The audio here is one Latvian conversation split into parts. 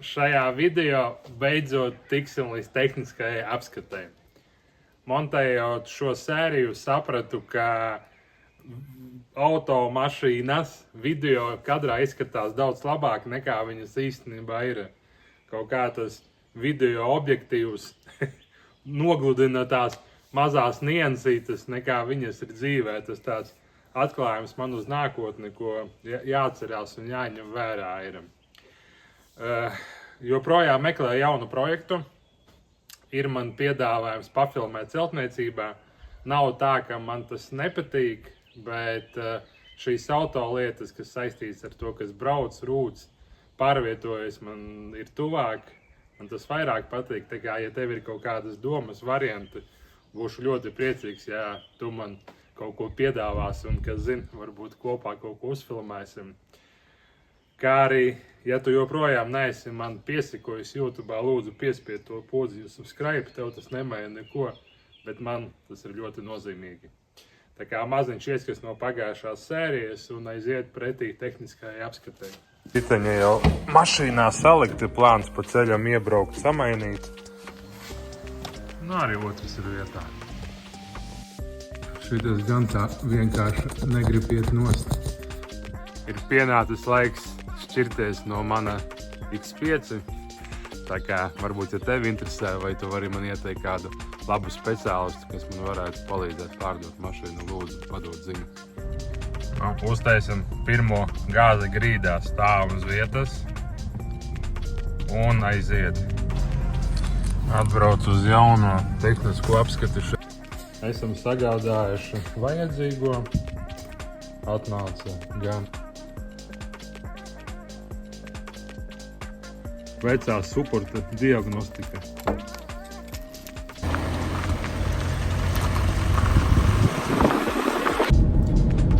šajā video beidzot tiksim līdz tehniskajai apskatei. Montējot šo sēriju, sapratu, ka automašīnas video kadrā izskatās daudz labāk nekā viņas īstenībā ir. Kaut kā tas video objektīvs nogludina tās mazās niansītes nekā viņas ir dzīvē. Tas tāds atklājums man uz nākotni, ko jāatcerās un jāņem vērā ir. Joprojām meklēju jaunu projektu. Ir man piedāvājums pafilmēt celtniecībā. Nav tā, ka man tas nepatīk, bet šīs autolietas, kas saistīts ar to, kas brauc, rūc, pārvietojas, man ir tuvāk. Man tas vairāk patīk. Tā kā, ja tev ir kaut kādas domas, varianti, būšu ļoti priecīgs, ja tu man kaut ko piedāvāsi un, kas zina, varbūt kopā kaut ko uzfilmēsim. Kā arī, ja tu joprojām neesi man piesakojis YouTube'ā, lūdzu piespied to podziņu subscribe, tev tas nemaina neko, bet man tas ir ļoti nozīmīgi. Tā kā maziņš ieskats no pagājušās sērijas un aiziet pretī tehniskajai apskatei. Citeņa jau mašīnā salikti, plāns pa ceļam iebraukt, samainīt. Nu arī otrs ir vietā. Šitas gan tā vienkārši negrib iet nost. Ir pienācis laiks šķirties no mana X5. Tā kā varbūt, ja tevi interesē, vai tu vari man ieteikt kādu labu speciālistu, kas man varētu palīdzēt pārdot mašīnu, lūdzu, padot ziņu. Uztaisim pirmo gāzi grīdā, stāv uz vietas un aiziet. Atbrauc uz jauno tehnisko apskati. Esam sagādājuši vajadzīgo. Atnāca gan vecā supporta diagnostika.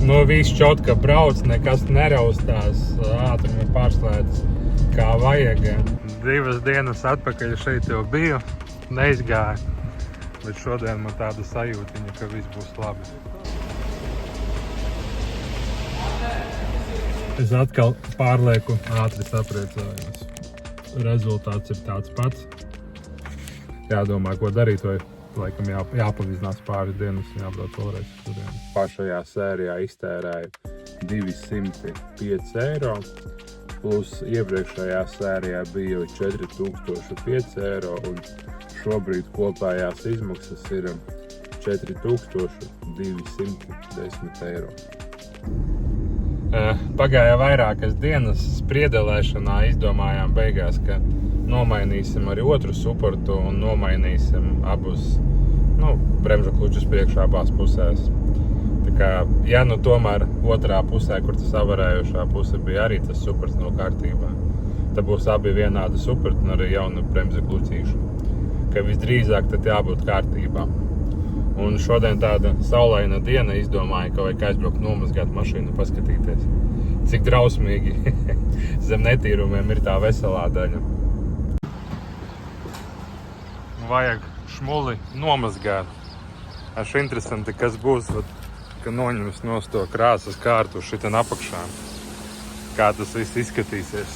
No viss čotka brauc, nekas neraustās, ātrumi pārslēdz kā vajag. 2 dienas atpakaļ šeit jau biju, neizgāju, bet šodien man tāda sajūtiņa, ka viss būs labi. Es atkal pārlieku ātri sapriecājos. Rezultāts ir tāds pats. Jādomā, ko darīt, vai laikam jāpavizinās pāris dienas un jābrauc vēlreiz šodien. Pašajā sērijā iztērēju 205 eiro, plus iepriekšējā sērijā bija 4005 eiro, un šobrīd kopējās izmaksas ir 4210 eiro. Pagāja vairākas dienas spriedelēšanā, izdomājām beigās, ka nomainīsim arī otru supportu un nomainīsim abus bremžu klučus priekšā abās pusēs. Tā kā, ja nu tomēr otrā pusē, kur tas avarējušā puse bija arī tas supports nav kārtībā, tad būs abi vienādi supporti un arī jauna bremžu klucīšu. Ka visdrīzāk tad jābūt kārtībā. Un šodien tāda saulaina diena, izdomāju, ka vajag aizbraukt nomazgāt mašīnu, paskatīties, cik drausmīgi zem netīrumiem ir tā veselā daļa. Vajag šmuli nomazgāt. Aš interesanti, kas būs, ka noņems nost to krāsas kārtu šitien apakšā. Kā tas viss izskatīsies.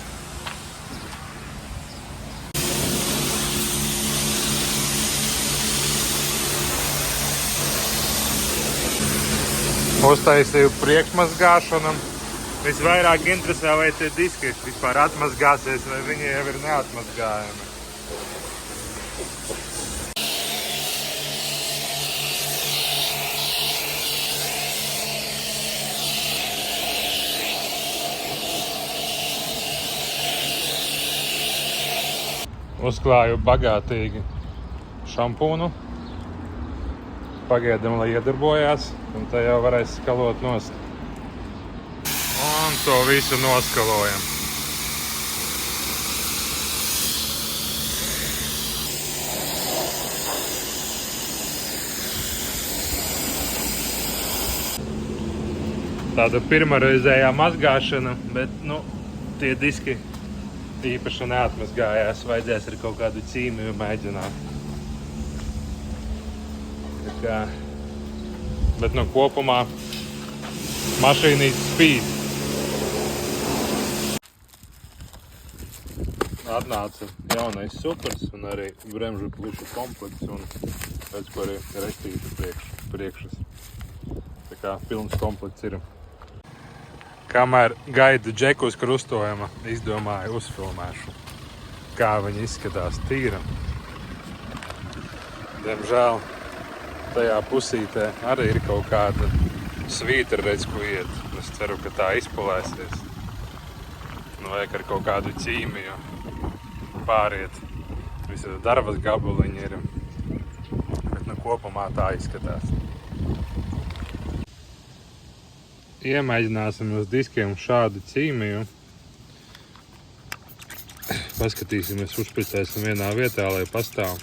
Uztaisīju priekšmazgāšanu. Visvairāk interesē, vai tie diski vispār atmazgāsies, vai viņi jau ir neatmazgājami. Uzklāju bagātīgi šampūnu. Pagaidām, lai iedarbojās, un tā jau varēs skalot nost. Un to visu noskalojam. Tāda pirmareizējā mazgāšana, bet, tie diski īpaši neatmazgājās. Vajadzēs ar kaut kādu ķīmiju mēģināt. Bet kopumā mašīnīt spīd. atnāca jaunais supers un arī bremžu klušu komplekts un redz, ko arī restīta priekšas. Tā kā pilns komplekts ir. Kamēr gaida Džeku uz krustojuma, izdomāju uzfilmēšu, kā viņi izskatās tīra. Diemžēl tajā pusītē arī ir kaut kāda svītra, redz, ko iet. Es ceru, ka tā izpulēsies. Nu, vajag ar kaut kādu ķīmiju pāriet. Visas darbas gabaliņi ir. Bet nu kopumā tā izskatās. Iemēģināsim uz diskiem šādu ķīmiju. Paskatīsimies, uzpicēsim vienā vietā, lai pastāv.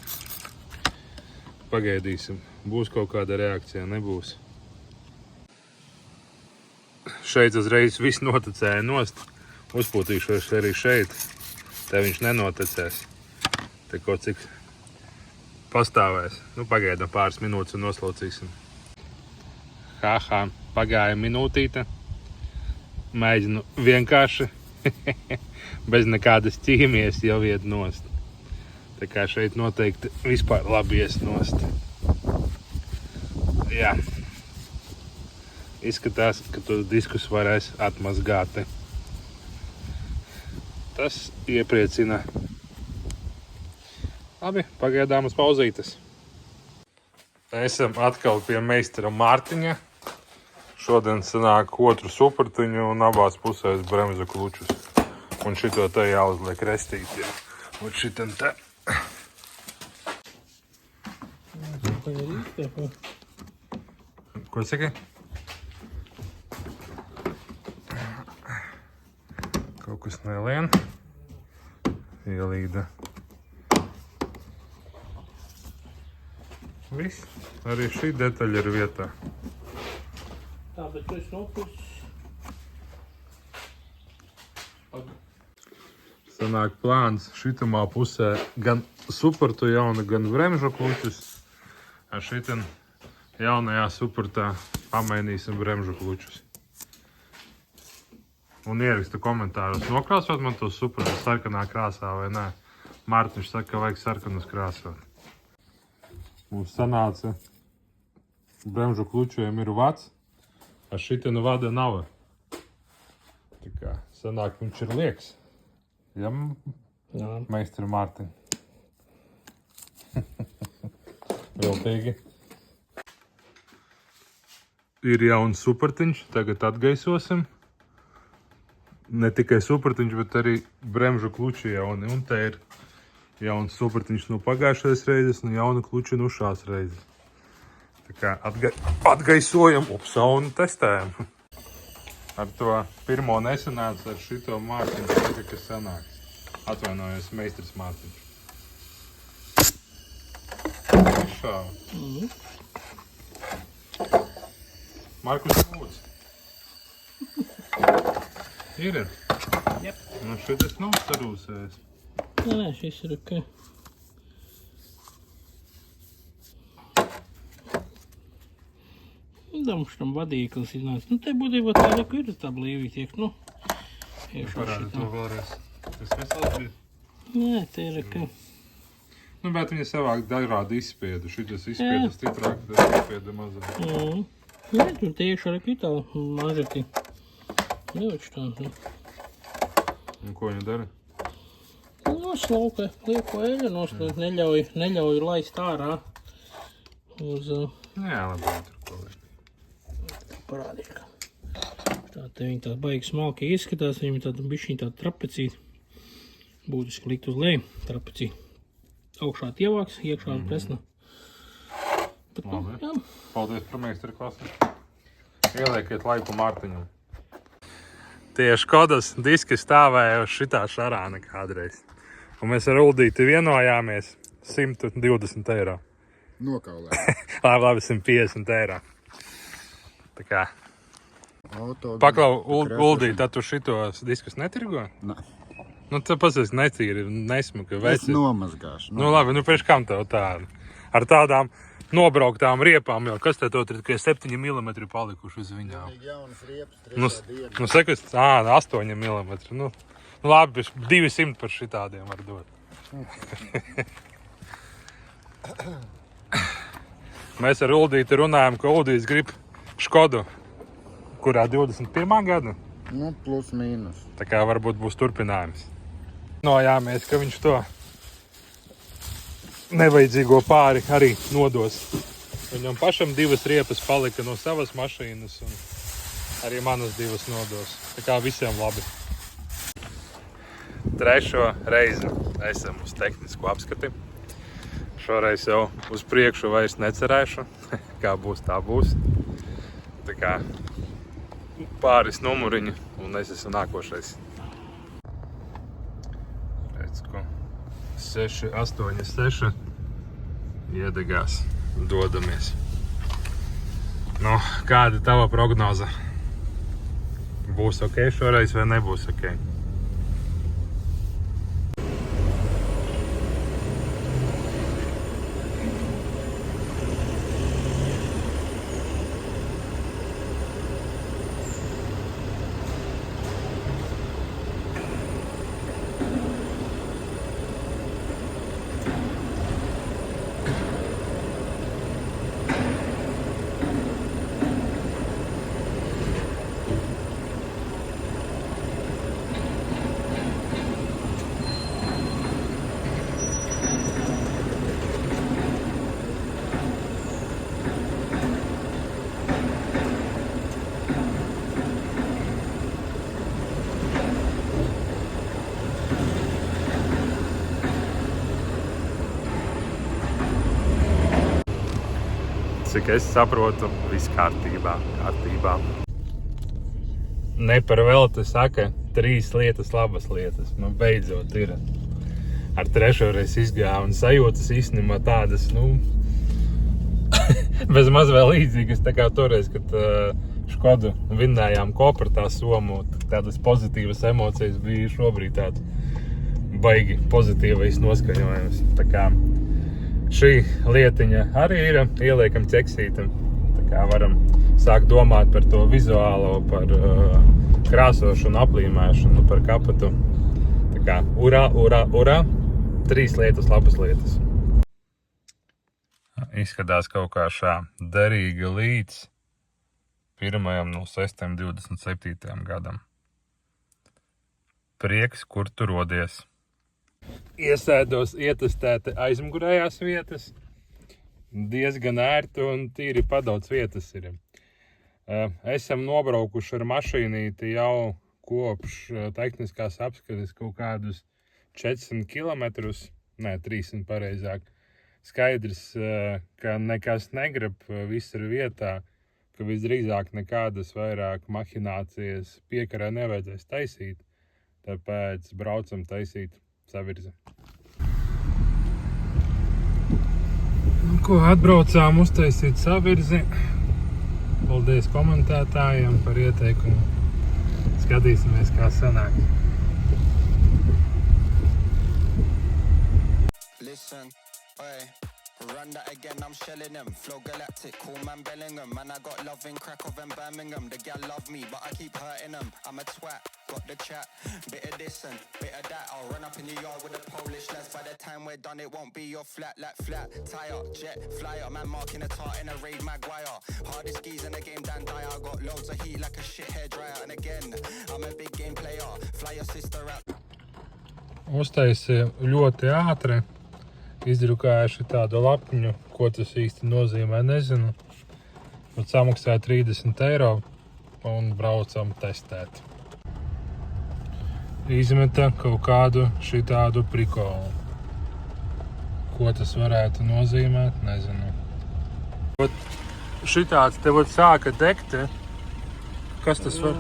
Pagaidīsim. Būs kaut kāda reakcija, nebūs. Šeit uzreiz viss notecēja nost. Uzpūtīšos arī šeit. Te viņš nenotecēs. Te kaut cik pastāvēs. Nu, pagaidām pāris minūtes un noslaucīsim. Pagāja minūtīte. Mēģinu vienkārši bez nekādas ķīmijas jau iet nost. Tā kā šeit noteikti vispār labi ies nost. Jā. Izskatās, ka tos diskus varēs atmazgāt. Tas iepriecina. Labi, pagaidām uz pauzītes. Esam atkal pie meistara Mārtiņa. Šodien sanāk otru supertiņu un abās pusēs bremzu klučus. Un šito te jāuzliek restīt. Un šitam te. Ko saki? Kaut kas nelien. Ielīda. Viss. Arī šī detaļa ir vietā. Tā, bet tu esi nopircis. Sanāk plāns šitamā pusē gan supertu jaunu, gan bremžu klučus. Ar šitam jaunajā supertā pamainīsim bremžu klučus. Un ieraksta komentāros, nokrāsot man to supertu sarkanā krāsā vai nē. Mārtiņš saka, ka vajag sarkanus krāsot. Mums sanāca bremžu klučiem ir vats, ar šitenu vada nav. Tā kā sanāk, viņš ir lieks. Ja, meistara Mārtiņa. Viltīgi. Ir jauns supertiņš, tagad atgaisosim. Ne tikai supertiņš, bet arī bremžu kluči jauni. Un te ir jauns supertiņš no pagājušais reizes un jauna kluči no šās reizes. Tā kā atgaisojam, un testējam. Ar to pirmo nesanāca, ar šito Mārtiņu saka, ka sanāks. Atvainojos, meistars Mārtiņš. Šāva. Markus lūdzu. Ir? Jep. Nu šitas nav sarūsējis. Nē, šis ir ok. Damš tam vadīklis iznāca. Nu, te būtībā tā ir tā blīvīt iek, nu. Parādi to vēlreiz. Tas vesels bija? Nē, te ir ok. Nu, bet viņa savāk dažādi izspiedu. Šitas izspiedu stiprāk, tas izspieda mazāk. Nē, tur te iekšā ir tā mažeti. Nevaču tā. Un ko viņa dara? Noslauka, lieko eļa, neļauj laist ārā uz... Jā, labi, tur ko liek. Parādīšu. Tā te viņi tā baigi smalki izskatās, viņam tāda bišķiņ tāda trapecīta. Būtiski likt uz leju, trapecīta. Augšā tievāks, iekšā presna. Labi. Jā. Paldies par meistara klasi. Ieliekiet laiku Mārtiņam. Tie Škodas diski stāvēja uz šitā šarāna kādreiz. Un mēs ar Uldīti vienojāmies 120 eiro. Nokaulē. Labi, 150 eiro. Tā kā. Paklau, Uldīti, tad tu šitos diskus netirgo? Nē. Nu, tu pasies netīri, nesmuka, Es nomazgāšu. Nu, labi, nu, pēc kam tev tādu? Ar tādām nobrauktām riepām jau, kas te to ir tikai 7 mm palikuši uz viņām? Jaunas riepas, Nu, trešā diena. nu, sakas, 8 mm, nu, Labi, 200 par šitādiem var dot. Mēs ar Uldīti runājam, ka Uldīts grib Škodu, kurā 21. gada. Nu, plus mīnus. Tā kā varbūt būs turpinājums. Nojāmies, ka viņš to nevajadzīgo pāri arī nodos. Viņam pašam 2 riepas palika no savas mašīnas un arī manas 2 nodos. Tā kā visiem labi. 3. reizi esam uz tehnisku apskati. Šoreiz jau uz priekšu vairs necerēšu. Kā būs, tā būs. Tā kā pāris numuriņi un es esmu nākošais. Redz, ko 6, 8, 6 iedegās. Dodamies. Nu, kāda tava prognoze? Būs ok šoreiz vai nebūs ok? Cik es saprotu, viss kārtībā. Ne par velti saka, 3 lietas, labas lietas. Nu, beidzot ir. Ar 3. reizi izgāju un sajūtas īstenībā tādas, bez maz vēl līdzīgas, tā kā toreiz, kad Škodu vinnējām Kopertā Somu, tādas pozitīvas emocijas bija šobrīd tāds baigi pozitīvais noskaņojums. Tā kā šī lietiņa arī ir, ieliekam ķeksītam. Tā kā varam sākt domāt par to vizuālo, par krāsošanu, aplīmēšanu, par kapatu. Tā kā urā, 3 lietas, labas lietas. Izskatās kaut kā šā derīga līdz 1.06.27. gadam. Prieks, kur tu rodies. Iesēdos ietestēti aizmugurējās vietas. Diezgan ērti un tīri padaudz vietas ir. Esam nobraukuši ar mašīnīti jau kopš tehniskās apskates kaut kādus 400 kilometrus, 300 pareizāk. Skaidrs, ka nekas negrib, viss ir vietā, ka visdrīzāk nekādas vairāk mahinācijas piekarē nevajadzēs taisīt, tāpēc braucam taisīt savirzi. Ko atbraucām uztaisīt savirzi. Paldies komentētājiem par ieteikumu. Skatīsimies, kā sanāk. Listen, oi, run that again, I'm shelling them. Flow galactic, cool man Bellingham. Man, I got love in Krakow and Birmingham. The gal love me, but I keep hurting them. I'm a twat, got the chat. Bit of this and bit of that. I'll run up in your yard with the Polish lads. By the time we're done, it won't be your flat, like flat. Tire, jet, flyer. Man marking a tart in a raid Maguire. Hardest skis in the game, Dan Dyer. I got loads of heat like a shit hairdryer. And again, I'm a big game player. Fly your sister out. Uztaisīju ļoti ātri. Izdrukājuši tādu lapiņu, ko tas īsti nozīmē, nezinu. Un samaksāja 30 eiro un braucam testēt. Izmeta kaut kādu šitādu prikolu. Ko tas varētu nozīmēt, nezinu. Šitāds te vod sāka degt. Kas tas var?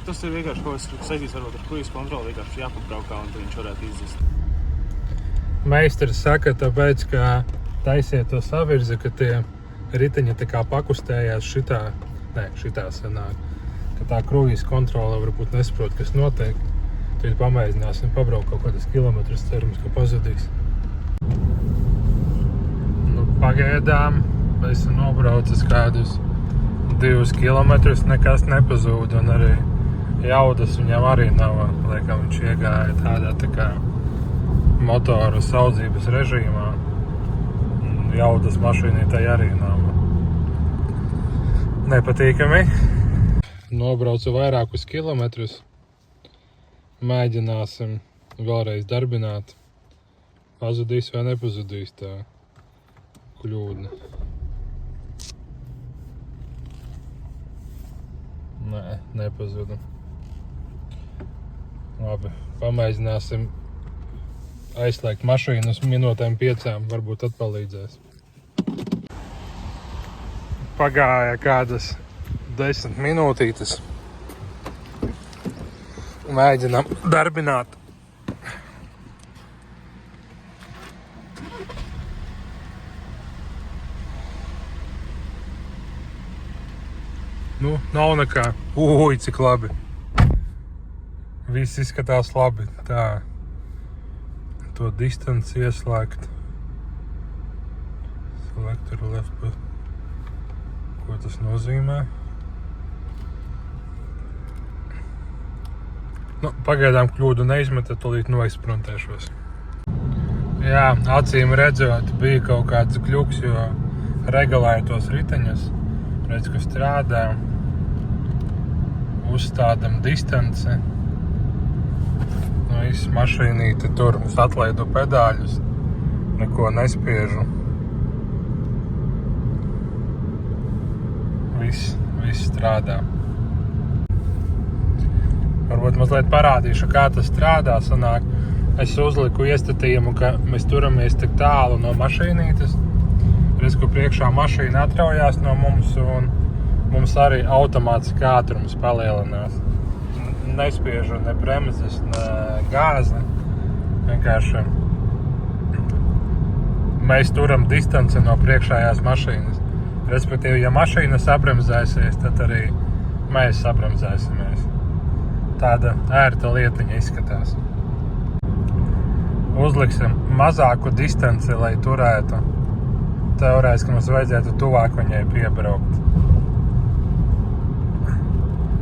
Tas ir vienkārši kaut kas saistīts varbūt ar kruīzu kontroli, vienkārši jāpabraukā un viņš varētu izzist. Meistars saka, tāpēc, ka taisiet to savirzi, ka tie riteņi tā kā pakustējās šitā sanāk. Ka tā kruīzu kontrole varbūt nesaprot, kas notiek. Tad pamēģināsim pabraukt kaut kādas kilometrus, cerams, ka pazudīs. Pagaidām esmu nobraucis kādus 2 kilometrus, nekas nepazūd un arī Jaudas viņam arī nav, liekam, viņš iegāja tādā tā kā motoru saudzības režīmā. Jaudas mašīnī tai arī nav. Nepatīkami. Nobraucu vairākus kilometrus. Mēģināsim vēlreiz darbināt. Pazudīs vai nepazudīs tā kļūda. Nē, nepazuda. Labi, pamēģināsim aizslēgt mašīnu uz minūtēm 5, varbūt tad palīdzēs. Pagāja kādas 10 minūtītes. Mēģinām darbināt. Nu, nav nekā. Ui, cik labi. Viss izskatās labi. Tā. To distanci ieslēgt. Selector left, but ko tas nozīmē? Nu, pagaidām kļūdu neizmeta, tūlīt noizspruntēšos. Jā, acīm redzot, bija kaut kāds kļuks, jo regulēja tos riteņus. Redz, ka strādā. Uzstādam distanci. Nu, viss mašīnīti tur. Es atlaidu pedāļus. Neko nespiežu. Viss strādā. Varbūt mazliet parādīšu, kā tas strādā. Sanāk, es uzliku iestatījumu, ka mēs turamies tik tālu no mašīnītes. Redz, ka priekšā mašīna atraujās no mums un mums arī automātiski ātrums palielinās. Nespiežu ne bremzes, ne gāzi. Vienkārši mēs turam distanci no priekšējās mašīnas. Respektīvi, ja mašīna sabremzēsies, tad arī mēs sabremzēsimies. Tāda ērta lietiņa izskatās. Uzliksim mazāku distanci, lai turētu. Teorētiski mums vajadzētu tuvāk viņai piebraukt.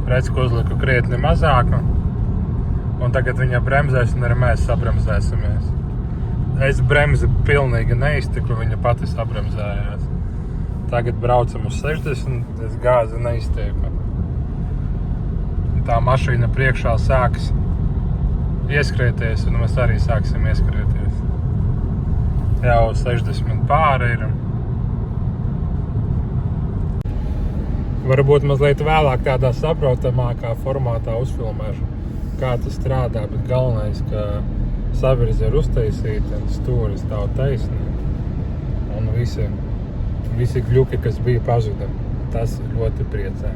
Redz, ka uzliku krietni mazāku. Un tagad viņa bremzēs un arī mēs sabremzēsimies. Es bremzi pilnīgi neiztiku, viņa pati sabremzējās. Tagad braucam uz 60, es gāzi neiztieku. Tā mašīna priekšā sāks ieskrieties, un mēs arī sāksim ieskrieties. Jau 60 pāri ir. Varbūt mazliet vēlāk tādā saprotamākā formātā uzfilmēšu, kā tas strādā, bet galvenais, ka savirze ir uztaisīta, stūri stāv taisni, un visi kļuki, kas bija, pazuda. Tas ļoti priecē.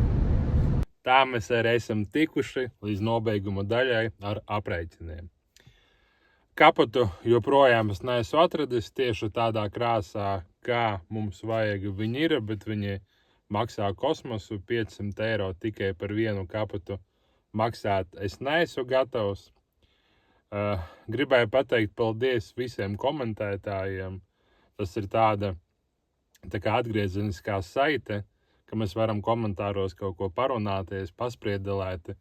Tā mēs arī esam tikuši līdz nobeiguma daļai ar aprēķiniem. Kapotu joprojām es neesmu atradis tieši tādā krāsā, kā mums vajag. Viņi ir, bet viņi maksā kosmosu. 500 eiro tikai par vienu kapotu maksāt es neesmu gatavs. Gribēju pateikt paldies visiem komentētājiem. Tas ir tā kā atgriezeniskā saite, ka mēs varam komentāros kaut ko parunāties, paspriedelēt.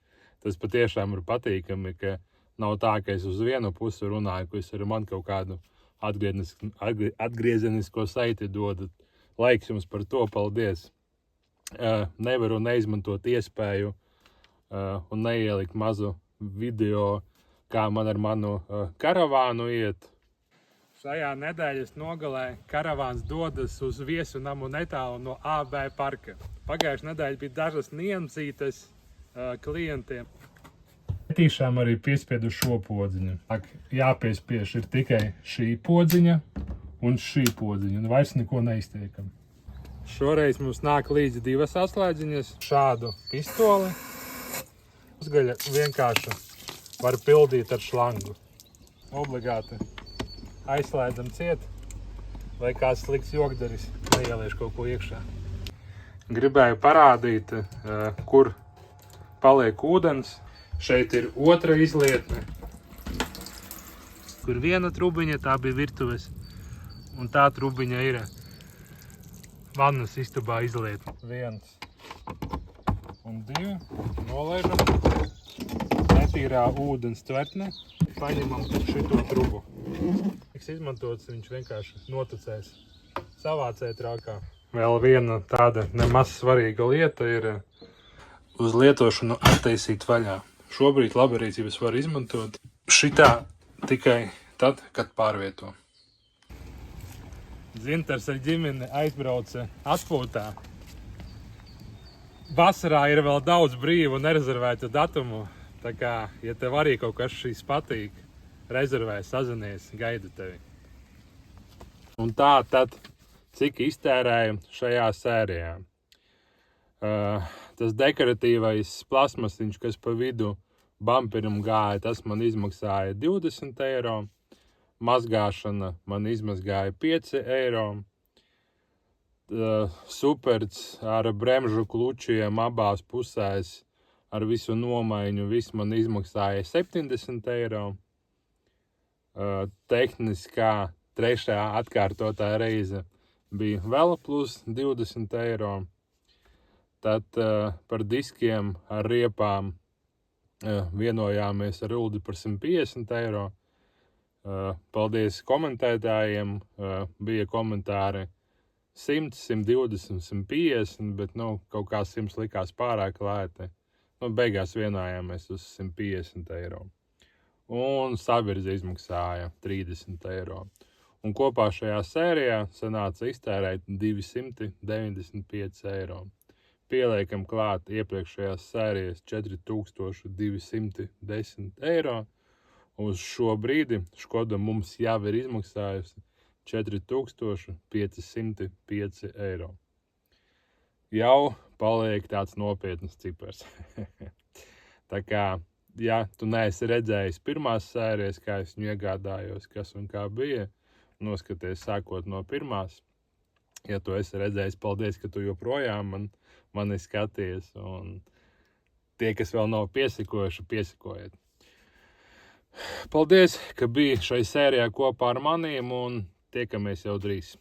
Tas patiešām ir patīkami, ka nav tā, ka es uz vienu pusi runāju, ka es arī man kaut kādu atgriezenisko saiti dodu. Laiks jums par to, paldies. Nevaru neizmantot iespēju un neielikt mazu video, kā man ar manu karavānu iet. Šajā nedēļas nogalē karavāns dodas uz viesu namu netālu no AB parka. Pagājušajā nedēļā bija dažas niansītes klientiem. Tiešām arī piespiedu šo podziņu. Jāpiespiež ir tikai šī podziņa un šī podziņa, un vairs neko neiztiekam. Šoreiz mums nāk līdzi 2 atslēdziņas, šādu pistoli. Uzgaļa vienkārši var pildīt ar šlangu. Obligāti aizslēdzam ciet, vai kāds slikts jokdaris neielieš kaut ko iekšā. Gribēju parādīt, kur paliek ūdens. Šeit ir otra izlietne, kur viena trubiņa, tā bija virtuves, un tā trubiņa ir vannas istabā izlietne. 1 un 2, nolaižam. netīrā ūdens tvertne. Paņemam šito trubu. Tiks izmantots, viņš vienkārši notucēs savācē trakā. Vēl viena tāda nemaz svarīga lieta ir uz lietošanu attaisīt vaļā. Šobrīd labierīcības var izmantot šitā tikai tad, kad pārvieto. Dzintars ar ģimeni aizbrauca atpūtā. Vasarā ir vēl daudz brīvu un nerezervētu datumu. Tā kā, ja tev arī kaut kas šīs patīk, rezervē, sazinies, gaidu tevi. Un tā tad, cik iztērēju šajā sērijā. Tas dekoratīvais plasmasiņš, kas pa vidu bumperim gāja, tas man izmaksāja 20 eiro. Mazgāšana man izmazgāja 5 eiro. Superts ar bremžu klučiem abās pusēs ar visu nomaiņu, viss man izmaksāja 70 eiro. Tehniskā trešā atkārtotā reize bija vēl plus 20 eiro. Tad par diskiem ar riepām vienojāmies ar Uldi par 150 eiro. Paldies komentētājiem, bija komentāri 100, 120, 150, bet kaut kā 100 likās pārāk lēti. Beigās vienojāmies uz 150 eiro. Un savirze izmaksāja 30 eiro. Un kopā šajā sērijā sanāca iztērēt 295 eiro. Pieliekam klāt iepriekšējās sērijas 4210 eiro. Uz šo brīdi Škoda mums jau ir izmaksājusi 4505 eiro. Jau paliek tāds nopietnas cipars. Tā kā, ja tu neesi redzējis pirmās sērijas, kā es viņu iegādājos, kas un kā bija, noskaties sākot no pirmās. Ja tu esi redzējis, paldies, ka tu joprojām mani skaties. Un tie, kas vēl nav piesakojuši, piesakojiet. Paldies, ka biji šai sērijā kopā ar maniem un tiekamies jau drīz.